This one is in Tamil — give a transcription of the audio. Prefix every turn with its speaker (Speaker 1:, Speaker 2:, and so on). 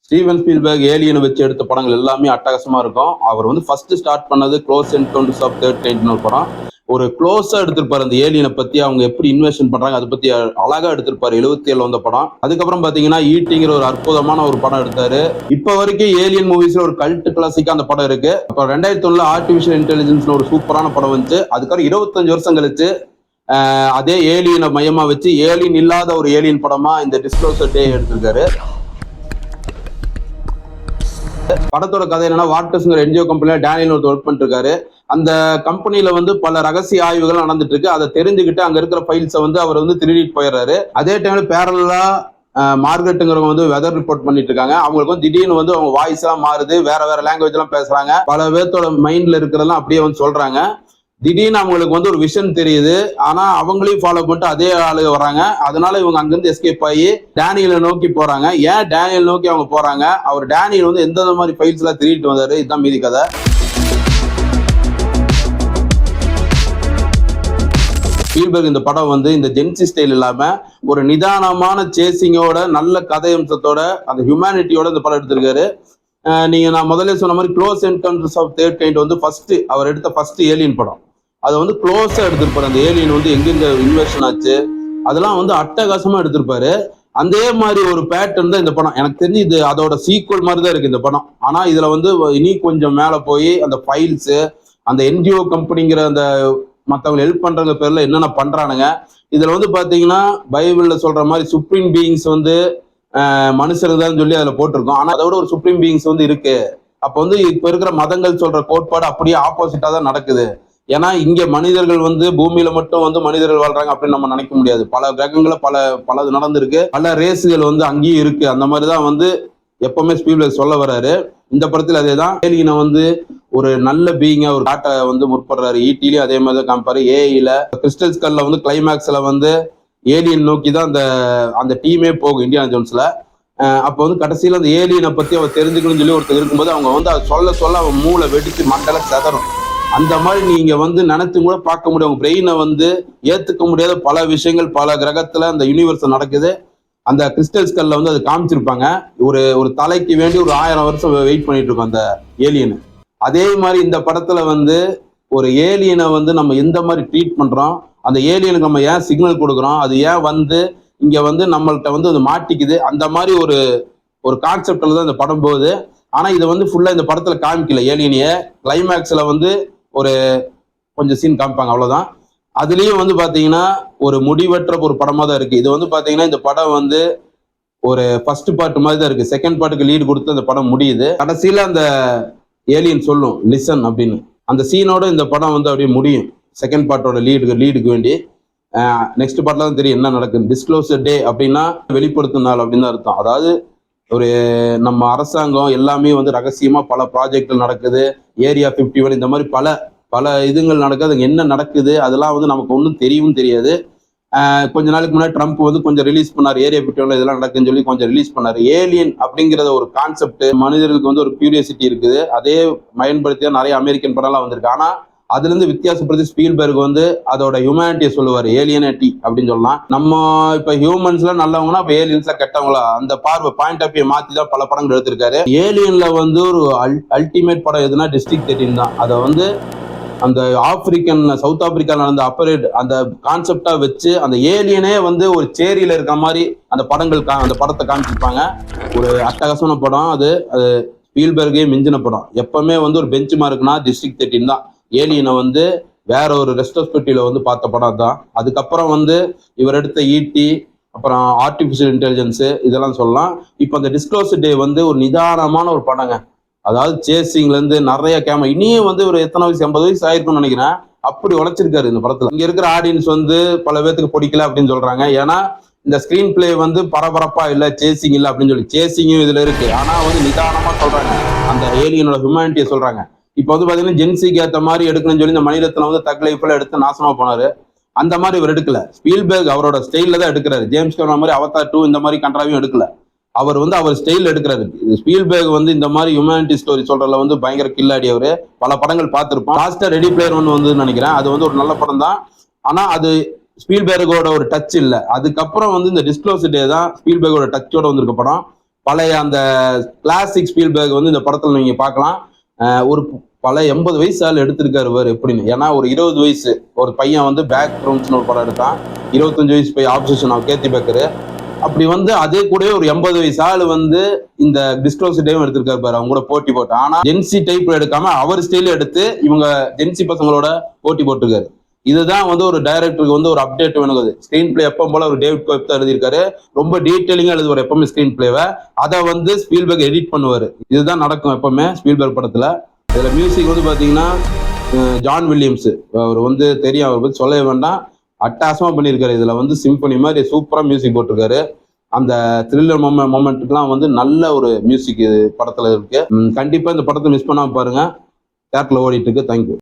Speaker 1: ஸ்டீவன் ஸ்பீல்பர்க் ஏலியனை வச்சு எடுத்த படங்கள் எல்லாமே அட்டகாசமா இருக்கும். அவர் வந்து ஃபர்ஸ்ட் ஸ்டார்ட் பண்ணது க்ளோஸ் என்கவுண்டர்ஸ் ஆஃப் தேர்ட் கைண்ட்னு ஒரு படம். ஒரு க்ளோஸா எடுத்திருப்பாரு அந்த ஏலியனை பத்தி, அவங்க எப்படி இன்வெஸ்ட் பண்றாங்க அதை பத்தி அழகா எடுத்திருப்பாரு. 77 வந்த படம். அதுக்கப்புறம் பாத்தீங்கன்னா ஈட்டிங்கிற ஒரு அற்புதமான ஒரு படம் எடுத்தாரு. இப்ப வரைக்கும் ஏலியன் மூவிஸ்ல ஒரு கல்ட் கிளாசிக்கா அந்த படம் இருக்கு. அப்ப 2001 ஆர்டிபிஷியல் இன்டெலிஜென்ஸ் ஒரு சூப்பரான படம் வந்துச்சு. அதுக்கப்புறம் 25 வருஷம் கழிச்சு அதே ஏலியனை மையமா வச்சு ஏலியன் இல்லாத ஒரு ஏலியன் படமா இந்த டிஸ்க்ளோசர் டே எடுத்திருக்காரு. படத்தோட கதை என்னன்னா, வாட்டர்ஸ்ங்கிற என்ஜிஓ கம்பெனில டேனியல் ஒருத்தர் ஒர்க் பண்ணிட்டு இருக்காரு. அந்த கம்பெனில வந்து பல ரகசிய ஆய்வுகள் நடந்துட்டு இருக்கு. அதை தெரிஞ்சுக்கிட்டு அங்க இருக்கிற ஃபைல்ஸை வந்து அவர் வந்து திருடிட்டு போயிடுறாரு. அதே டைம்ல பேரலா மார்கரெட்டுங்கிறவங்க வந்து வெதர் ரிப்போர்ட் பண்ணிட்டு இருக்காங்க. அவங்களுக்கு வந்து திடீர்னு வந்து அவங்க வாய்ஸ் எல்லாம் மாறுது, வேற வேற லாங்குவேஜ் எல்லாம் பேசுறாங்க. பல பேர்த்தோட மைண்ட்ல இருக்கிறதெல்லாம் அப்படியே வந்து சொல்றாங்க. திடீர்னு அவங்களுக்கு வந்து ஒரு விஷன் தெரியுது. ஆனா அவங்களையும் ஃபாலோ பண்ணிட்டு அதே ஆளுங்க வராங்க. அதனால இவங்க அங்கிருந்து எஸ்கேப் ஆகி டேனியலை நோக்கி போறாங்க. ஏன் டேனியல் நோக்கி அவங்க போறாங்க? அவர் டேனியல் வந்து எந்த மாதிரி ஃபைல்ஸ் எல்லாம் திருடிட்டு வந்தாரு, இதுதான் மீதி கதை. ஸ்பீல்பர்க் இந்த படம் வந்து இந்த ஜென்சி ஸ்டைல் இல்லாம ஒரு நிதானமான சேசிங்கோட, நல்ல கதை அம்சத்தோட, அந்த ஹியூமனிட்டியோட இந்த படம் எடுத்திருக்காரு. நான் முதல்ல சொன்ன மாதிரி close encounters of third kind வந்து அவர் எடுத்த ஃபர்ஸ்ட் ஏலியன் படம். அதை வந்து க்ளோஸா எடுத்திருப்பாரு. அந்த ஏலியன் வந்து எங்கெங்க இன்வெஸ்ட் ஆச்சு அதெல்லாம் வந்து அட்டகாசமா எடுத்திருப்பாரு. அதே மாதிரி ஒரு பேட்டர்ன் தான் இந்த படம். எனக்கு தெரிஞ்சு இது அதோட சீக்வல் மாதிரி தான் இருக்கு இந்த படம். ஆனா இதுல வந்து இனி கொஞ்சம் மேல போய் அந்த ஃபைல்ஸ், அந்த என்ஜிஓ கம்பெனிங்கிற அந்த மற்றவங்க ஹெல்ப் பண்றவங்க பேர்ல என்னென்ன பண்றானுங்க. இதுல வந்து பாத்தீங்கன்னா பைபிள்ல சொல்ற மாதிரி சுப்ரீம் பீயிங்ஸ் வந்து மனுஷருக்கு தான் சொல்லி அதுல போட்டிருக்கோம். ஆனா அதோட ஒரு சுப்ரீம் பீயிங்ஸ் வந்து இருக்கு. அப்ப வந்து இப்ப இருக்கிற மதங்கள் சொல்ற கோட்பாடு அப்படியே ஆப்போசிட்டா தான் நடக்குது. ஏன்னா இங்க மனிதர்கள் வந்து பூமியில மட்டும் வந்து மனிதர்கள் வாழ்றாங்க அப்படின்னு நம்ம நினைக்க முடியாது. பல கிரகங்களை பலது நடந்திருக்கு. பல ரேஸுகள் வந்து அங்கேயும் இருக்கு. அந்த மாதிரிதான் வந்து எப்பவுமே ஸ்பீல்பர்க் சொல்ல வர்றாரு. இந்த படத்துல அதேதான். ஏலியனை வந்து ஒரு நல்ல பீயிங்கா ஒரு காட்ட வந்து முற்படுறாரு. ஈட்டிலையும் அதே மாதிரி தான் காமிப்பாரு. ஏஐல கிறிஸ்டல் ஸ்கல்ல வந்து கிளைமேக்ஸ்ல வந்து ஏலியன் நோக்கி தான் அந்த டீமே போகும் இந்தியானா ஜோன்ஸ்ல. அப்போ வந்து கடைசியில அந்த ஏலியனை பத்தி அவர் தெரிஞ்சுக்கணும்னு சொல்லி ஒருத்தர் இருக்கும்போது அவங்க வந்து அதை சொல்ல அவன் மூளை வெடிச்சு மண்டல செதறும். அந்த மாதிரி நீங்க வந்து நினைச்சு கூட பார்க்க முடியும். உங்க பிரெயினை வந்து ஏத்துக்க முடியாத பல விஷயங்கள் பல கிரகத்துல அந்த யூனிவர்ஸ் நடக்குது. அந்த கிறிஸ்டல் ஸ்கல்ல வந்து அது காமிச்சிருப்பாங்க. ஒரு தலைக்கு வேண்டி ஒரு 1000 வருஷம் வெயிட் பண்ணிட்டு இருக்கோம் அந்த ஏலியனு. அதே மாதிரி இந்த படத்துல வந்து ஒரு ஏலியனை வந்து நம்ம எந்த மாதிரி ட்ரீட் பண்றோம், அந்த ஏலியனுக்கு நம்ம ஏன் சிக்னல் கொடுக்குறோம், அது ஏன் வந்து இங்க வந்து நம்மள்கிட்ட வந்து அது மாட்டிக்குது, அந்த மாதிரி ஒரு கான்செப்ட்ல தான் இந்த படம் போகுது. ஆனா இதை வந்து ஃபுல்லா இந்த படத்துல காமிக்கல. ஏலியனைய கிளைமேக்ஸ்ல வந்து ஒரு கொஞ்சம் சீன் காமிப்பாங்க, அவ்வளவுதான். அதுலயும் வந்து பாத்தீங்கன்னா ஒரு முடிவற்ற ஒரு படமா தான் இருக்கு. இது வந்து பாத்தீங்கன்னா இந்த படம் வந்து ஒரு ஃபர்ஸ்ட் பார்ட் மாதிரி தான் இருக்கு. செகண்ட் பார்ட்டுக்கு லீடு கொடுத்து அந்த படம் முடியுது. கடைசியில அந்த ஏலியன் சொல்லும் லிசன் அப்படின்னு. அந்த சீனோட இந்த படம் வந்து அப்படியே முடியும். செகண்ட் பார்ட்டோட லீடுக்கு வேண்டி. நெக்ஸ்ட் பார்ட்ல தான் தெரியும் என்ன நடக்குது. டிஸ்க்ளோசர் டே அப்படின்னா வெளிப்படுத்தும் நாள் அப்படின்னு தான் அர்த்தம். அதாவது ஒரு நம்ம அரசாங்கம் எல்லாமே வந்து ரகசியமா பல ப்ராஜெக்ட்கள் நடக்குது. ஏரியா 51 இந்த மாதிரி பல இதுங்கள் நடக்குது. அது என்ன நடக்குது அதெல்லாம் வந்து நமக்கு ஒன்றும் தெரியவும் தெரியாது. கொஞ்ச நாளைக்கு முன்னாடி ட்ரம்ப் வந்து கொஞ்சம் ரிலீஸ் பண்ணார். ஏரியா 51 இதெல்லாம் நடக்குன்னு சொல்லி கொஞ்சம் ரிலீஸ் பண்ணாரு. ஏலியன் அப்படிங்கிறத ஒரு கான்செப்ட் மனிதர்களுக்கு வந்து ஒரு கியூரியாசிட்டி இருக்குது. அதே பயன்படுத்தியா நிறைய அமெரிக்கன் படம்லாம் வந்திருக்கு. ஆனா அதுல இருந்து வித்தியாசப்படுத்தி ஸ்பீல்பர்க் வந்து அதோட ஹியூமனிட்டியை சொல்லுவாரு. ஏலியனிட்டி அப்படின்னு சொல்லலாம். நம்ம இப்ப ஹியூமன்ஸ்ல நல்லவங்கன்னா அப்ப ஏலியன்ஸ்ல கெட்டவங்களா, அந்த பாயிண்ட் ஆஃப் வியூ மாத்தி தான் பல படங்கள் எடுத்திருக்காரு. ஏலியன்ல வந்து ஒரு அல்டிமேட் படம் எதுனா டிஸ்ட்ரிக்ட் 13 தான். அதை வந்து அந்த சவுத் ஆப்பிரிக்கா நடந்த அப்பரேட் அந்த கான்செப்டா வச்சு அந்த ஏலியனே வந்து ஒரு சேரியில இருக்க மாதிரி அந்த படத்தை காமிச்சிருப்பாங்க. ஒரு அட்டகாசமான படம். அது ஸ்பீல்பர்கே மிஞ்சின படம். எப்பவுமே வந்து ஒரு பெஞ்ச் மார்க்னா டிஸ்ட்ரிக்ட் 13 தான். ஏலியனை வந்து வேற ஒரு ரெஸ்ட்ரோஸ்பெக்டிவ்ல வந்து பார்த்த படம் தான். அதுக்கப்புறம் வந்து இவர் எடுத்த ஈட்டி, அப்புறம் ஆர்டிபிஷியல் இன்டெலிஜென்ஸ் இதெல்லாம் சொல்லலாம். இப்போ அந்த டிஸ்க்ளோசர் டே வந்து ஒரு நிதானமான ஒரு படங்க. அதாவது சேசிங்ல இருந்து நிறைய கேமரா. இனியும் வந்து ஒரு எத்தனை வயசு 80 வயசு ஆயிருக்கும்னு நினைக்கிறேன். அப்படி உழைச்சிருக்காரு இந்த படத்துல. இங்க இருக்கிற ஆடியன்ஸ் வந்து பல பேத்துக்கு பிடிக்கல அப்படின்னு சொல்றாங்க. ஏன்னா இந்த ஸ்கிரீன் பிளே வந்து பரபரப்பா இல்ல, சேசிங் இல்ல அப்படின்னு சொல்லி. சேசிங்கும் இதுல இருக்கு. ஆனா வந்து நிதானமா சொல்றாங்க. அந்த ஏலியனோட ஹியூமனிட்டியை சொல்றாங்க. இப்போ வந்து பாத்தீங்கன்னா ஜென்சிக்கு ஏற்ற மாதிரி எடுக்கணும்னு சொல்லி இந்த மணிரத்னம் வந்து தக் லைஃப்ல எடுத்து நாசமா போனாரு. அந்த மாதிரி இவர் எடுக்கல. ஸ்பீல்பர்க் அவரோட ஸ்டைல்ல தான் எடுக்கிறாரு. ஜேம்ஸ் கேமரன் மாதிரி அவதார் 2 இந்த மாதிரி கண்ட்ராவையும் எடுக்கல. அவர் வந்து அவர் ஸ்டைல் எடுக்கிறாரு. ஸ்பீல்பர்க் வந்து இந்த மாதிரி ஹியூமனிட்டி ஸ்டோரி சொல்றதுல வந்து பயங்கர கில்லாடி. அவரு பல படங்கள் பார்த்திருப்போம். லாஸ்டா ரெடி பிளேயர் ஒன்று வந்து நினைக்கிறேன். அது வந்து ஒரு நல்ல படம் தான். ஆனா அது ஸ்பீல்பர்கோட ஒரு டச் இல்லை. அதுக்கப்புறம் வந்து இந்த டிஸ்க்ளோசர் டே தான் ஸ்பீல்பர்கோட டச்சோட வந்திருக்க படம். பழைய அந்த கிளாசிக் ஸ்பீல்பர்க் வந்து இந்த படத்துல நீங்க பார்க்கலாம். ஒரு பல 80 வயசு ஆள் எடுத்திருக்காரு பாரு எப்படின்னு. ஏன்னா ஒரு 20 வயசு ஒரு பையன் வந்து பேக் ரவுண்ட்ஸ்னு ஒரு படம் எடுத்தான். 25 வயசு போய் ஆப்சஷன் ஆஃப் கேத்தி பேக்கரு. அப்படி வந்து அதே கூட ஒரு 80 வயசு ஆள் வந்து இந்த டிஸ்க்ளோசர் எடுத்திருக்காரு பாரு, அவங்க கூட போட்டி போட்டு. ஆனா ஜென்சி டைப் எடுக்காம அவர் ஸ்டைல எடுத்து இவங்க ஜென்சி பசங்களோட போட்டி போட்டிருக்காரு. இதுதான் வந்து ஒரு டைரக்டருக்கு வந்து ஒரு அப்டேட் வேணுங்குது. ஸ்கிரீன் பிளே எப்பவும் போல ஒரு டேவிட் கோப் தான் எழுதியிருக்காரு. ரொம்ப டீட்டெயிலிங்கா எழுதுவார் எப்பவுமே ஸ்கிரீன் பிளேவை. அதை வந்து ஸ்பீல்பர்க் எடிட் பண்ணுவாரு. இதுதான் நடக்கும் எப்பவுமே ஸ்பீல்பர்க் படத்துல. இதுல மியூசிக் வந்து பாத்தீங்கன்னா ஜான் வில்லியம்ஸ், அவர் வந்து தெரியும், அவர் பத்தி சொல்லவே வேண்டாம், அட்டாசமா பண்ணியிருக்காரு. இதுல வந்து சிம்பனி மாதிரி சூப்பரா மியூசிக் போட்டிருக்காரு. அந்த த்ரில்லர் மொமெண்ட்டுக்குலாம் வந்து நல்ல ஒரு மியூசிக் படத்துல இருக்கு. கண்டிப்பா இந்த படத்தை மிஸ் பண்ணாம பாருங்க. தியேட்டர்ல ஓடிட்டு இருக்கு. தேங்க்யூ.